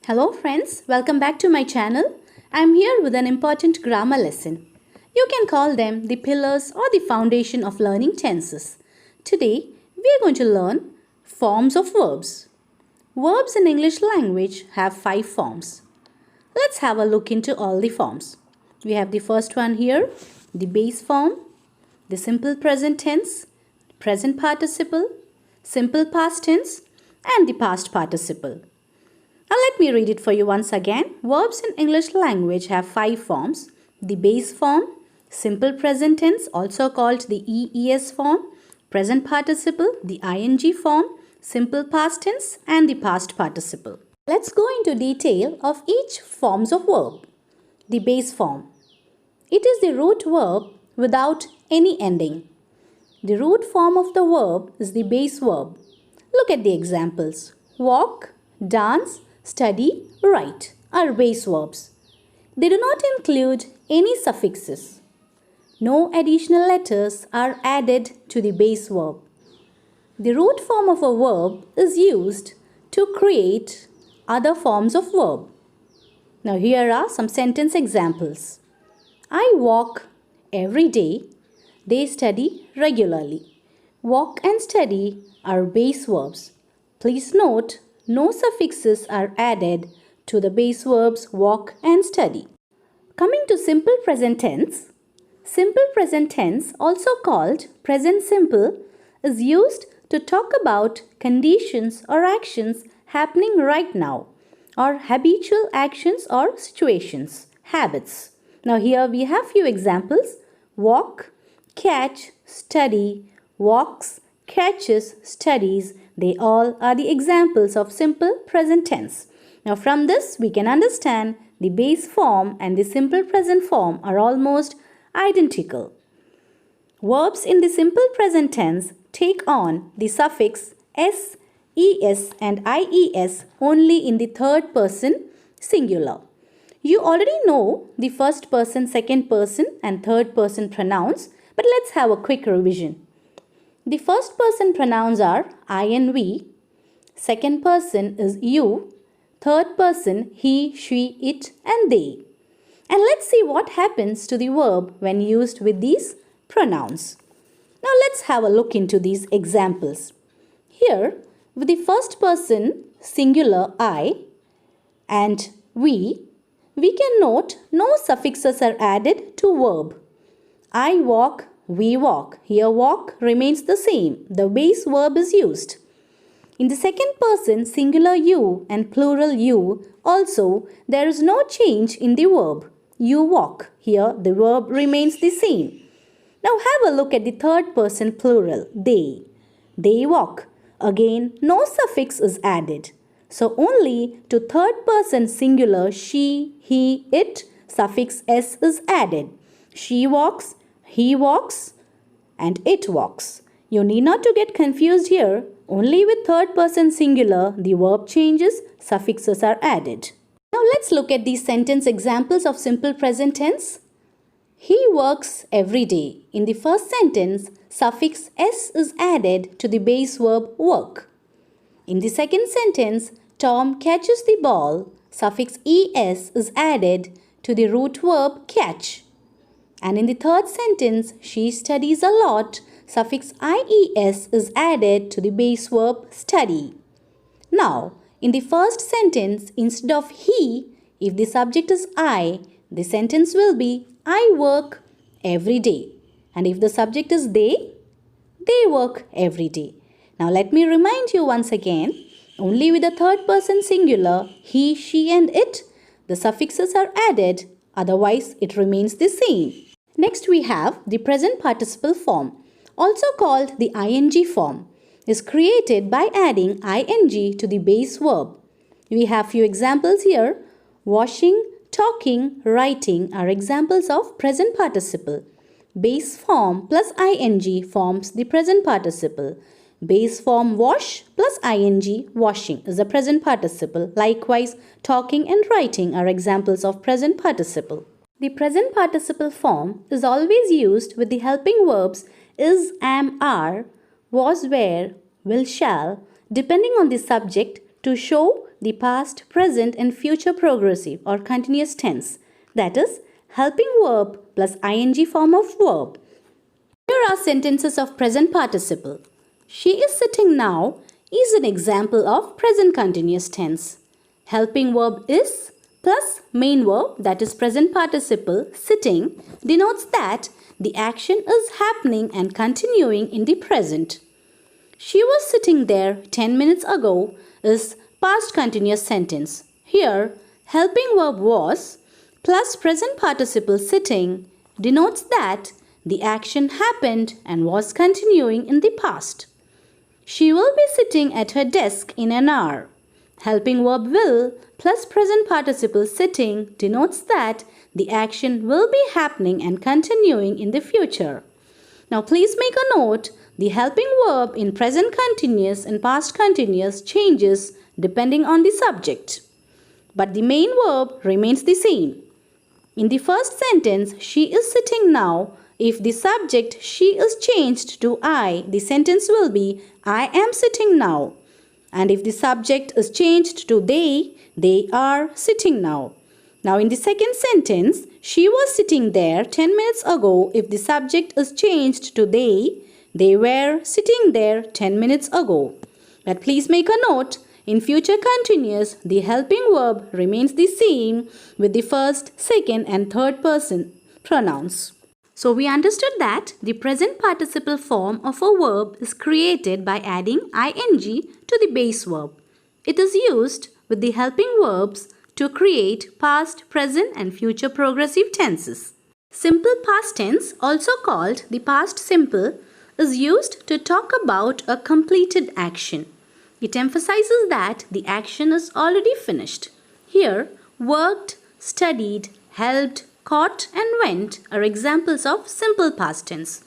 Hello friends, welcome back to my channel. I am here with an important grammar lesson. You can call them the pillars or the foundation of learning tenses. Today, we are going to learn forms of verbs. Verbs in English language have 5 forms. Let's have a look into all the forms. We have the first one here, the base form, the simple present tense, present participle, simple past tense, and the past participle. Now let me read it for you once again. Verbs in English language have 5 forms. The base form, simple present tense also called the EES form, present participle, the ING form, simple past tense and the past participle. Let's go into detail of each forms of verb. The base form. It is the root verb without any ending. The root form of the verb is the base verb. Look at the examples. Walk, dance, study, write are base verbs. They do not include any suffixes. No additional letters are added to the base verb. The root form of a verb is used to create other forms of verb. Now here are some sentence examples. I walk every day. They study regularly. Walk and study are base verbs. Please note, no suffixes are added to the base verbs walk and study. Coming to simple present tense. Simple present tense, also called present simple, is used to talk about conditions or actions happening right now, or habitual actions or situations, habits. Now here we have few examples. Walk, catch, study, walks, catches, studies. They all are the examples of simple present tense. Now from this we can understand the base form and the simple present form are almost identical. Verbs in the simple present tense take on the suffix s, es and ies only in the third person singular. You already know the first person, second person and third person pronouns, but let's have a quick revision. The first person pronouns are I and we, second person is you, third person he, she, it and they. And let's see what happens to the verb when used with these pronouns. Now let's have a look into these examples. Here, with the first person singular I and we can note no suffixes are added to verb. I walk, we walk. Here walk remains the same. The base verb is used. In the second person singular you and plural you also there is no change in the verb. You walk. Here the verb remains the same. Now have a look at the third person plural they. They walk. Again no suffix is added. So only to third person singular she, he, it suffix s is added. She walks, he walks and it walks. You need not to get confused here. Only with third person singular the verb changes, suffixes are added. Now let's look at these sentence examples of simple present tense. He works every day. In the first sentence, suffix s is added to the base verb work. In the second sentence, Tom catches the ball. Suffix es is added to the root verb catch. And in the third sentence, she studies a lot. Suffix ies is added to the base verb study. Now, in the first sentence, instead of he, if the subject is I, the sentence will be I work every day. And if the subject is they work every day. Now let me remind you once again, only with the third person singular, he, she and it, the suffixes are added, otherwise it remains the same. Next we have the present participle form, also called the ing form, is created by adding ing to the base verb. We have few examples here. Washing, talking, writing are examples of present participle. Base form plus ing forms the present participle. Base form wash plus ing washing is the present participle. Likewise, talking and writing are examples of present participle. The present participle form is always used with the helping verbs is, am, are, was, were, will, shall, depending on the subject to show the past, present and future progressive or continuous tense. That is, helping verb plus ing form of verb. Here are sentences of present participle. She is sitting now is an example of present continuous tense. Helping verb is plus main verb, that is present participle sitting, denotes that the action is happening and continuing in the present. She was sitting there 10 minutes ago is past continuous sentence. Here, helping verb was plus present participle sitting denotes that the action happened and was continuing in the past. She will be sitting at her desk in an hour. Helping verb will plus present participle sitting denotes that the action will be happening and continuing in the future. Now please make a note, the helping verb in present continuous and past continuous changes depending on the subject. But the main verb remains the same. In the first sentence, she is sitting now. If the subject she is changed to I, the sentence will be I am sitting now. And if the subject is changed to they are sitting now. Now in the second sentence, she was sitting there 10 minutes ago. If the subject is changed to they were sitting there 10 minutes ago. But please make a note, in future continuous, the helping verb remains the same with the first, second and third person pronouns. So we understood that the present participle form of a verb is created by adding ing to the base verb. It is used with the helping verbs to create past, present and future progressive tenses. Simple past tense, also called the past simple, is used to talk about a completed action. It emphasizes that the action is already finished. Here, worked, studied, helped, caught and went are examples of simple past tense.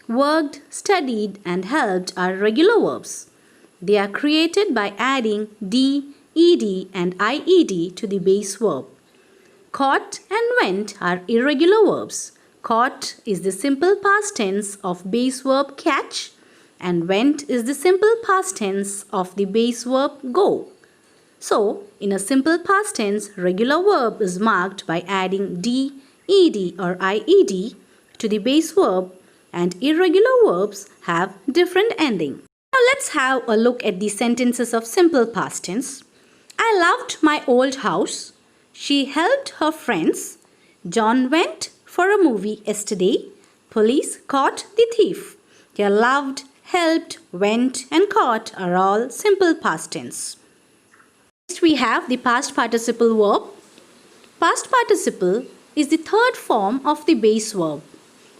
Worked, studied and helped are regular verbs. They are created by adding d, ed and ied to the base verb. Caught and went are irregular verbs. Caught is the simple past tense of base verb catch and went is the simple past tense of the base verb go. So, in a simple past tense, regular verb is marked by adding d, ed or ied to the base verb and irregular verbs have different ending. Now let's have a look at the sentences of simple past tense. I loved my old house. She helped her friends. John went for a movie yesterday. Police caught the thief. Here loved, helped, went and caught are all simple past tense. Next we have the past participle verb. Past participle is the third form of the base verb.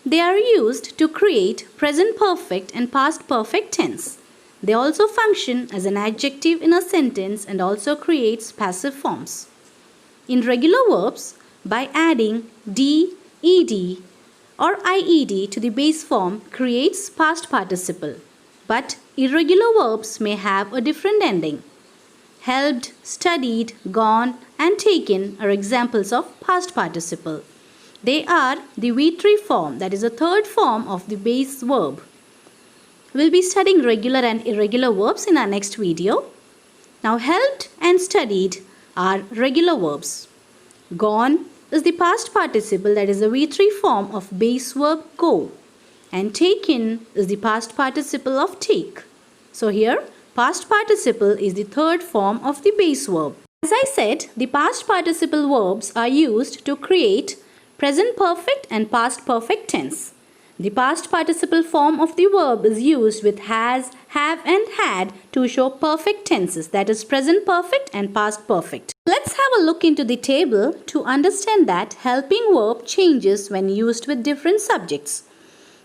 They are used to create present perfect and past perfect tense. They also function as an adjective in a sentence and also creates passive forms. In regular verbs, by adding d, ed or ied to the base form creates past participle. But irregular verbs may have a different ending. Helped, studied, gone and taken are examples of past participle. They are the V3 form, that is the third form of the base verb. We'll be studying regular and irregular verbs in our next video. Now helped and studied are regular verbs. Gone is the past participle, that is the V3 form of base verb go. And taken is the past participle of take. So here past participle is the third form of the base verb. As I said, the past participle verbs are used to create present perfect and past perfect tense. The past participle form of the verb is used with has, have and had to show perfect tenses, that is present perfect and past perfect. Let's have a look into the table to understand that helping verb changes when used with different subjects.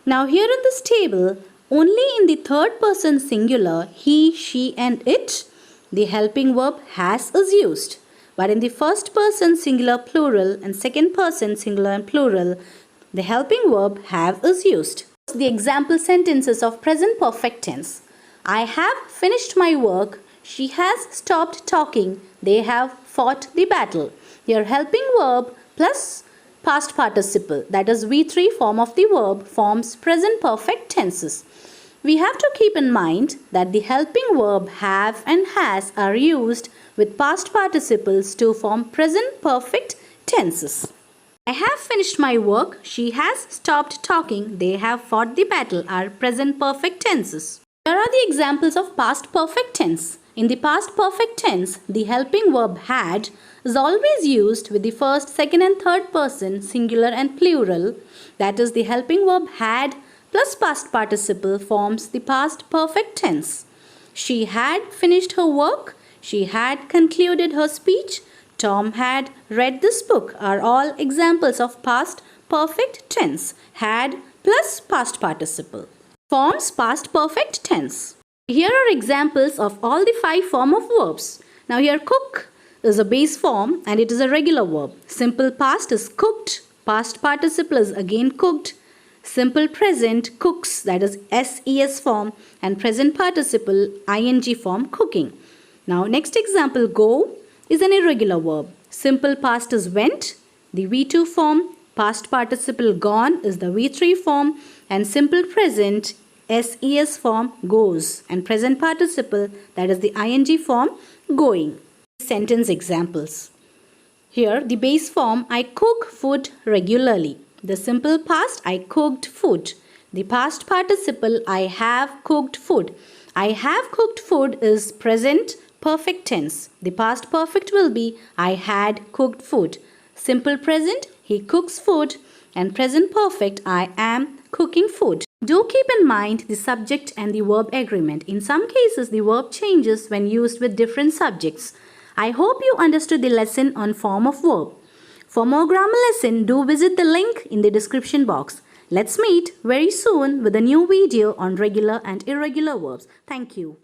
Now here in this table, only in the third person singular, he, she and it, the helping verb has is used. But in the first person singular plural and second person singular and plural, the helping verb have is used. The example sentences of present perfect tense. I have finished my work. She has stopped talking. They have fought the battle. Your helping verb plus past participle, that is V3 form of the verb, forms present perfect tenses. We have to keep in mind that the helping verb have and has are used with past participles to form present perfect tenses. I have finished my work. She has stopped talking. They have fought the battle are present perfect tenses. Here are the examples of past perfect tense. In the past perfect tense, the helping verb had is always used with the first, second and third person, singular and plural. That is, the helping verb had plus past participle forms the past perfect tense. She had finished her work. She had concluded her speech. Tom had read this book are all examples of past perfect tense. Had plus past participle forms past perfect tense. Here are examples of all the 5 forms of verbs. Now here cook is a base form and it is a regular verb. Simple past is cooked. Past participle is again cooked. Simple present cooks, that is SES form, and present participle ing form cooking. Now next example, go is an irregular verb. Simple past is went, the V2 form. Past participle gone is the V3 form, and simple present SES form goes, and present participle, that is the ing form, going. Sentence examples. Here the base form, I cook food regularly. The simple past, I cooked food. The past participle, I have cooked food. I have cooked food is present perfect tense. The past perfect will be I had cooked food. Simple present, he cooks food, and present perfect, I am cooking food. Do keep in mind the subject and the verb agreement. In some cases, the verb changes when used with different subjects. I hope you understood the lesson on form of verb. For more grammar lesson, do visit the link in the description box. Let's meet very soon with a new video on regular and irregular verbs. Thank you.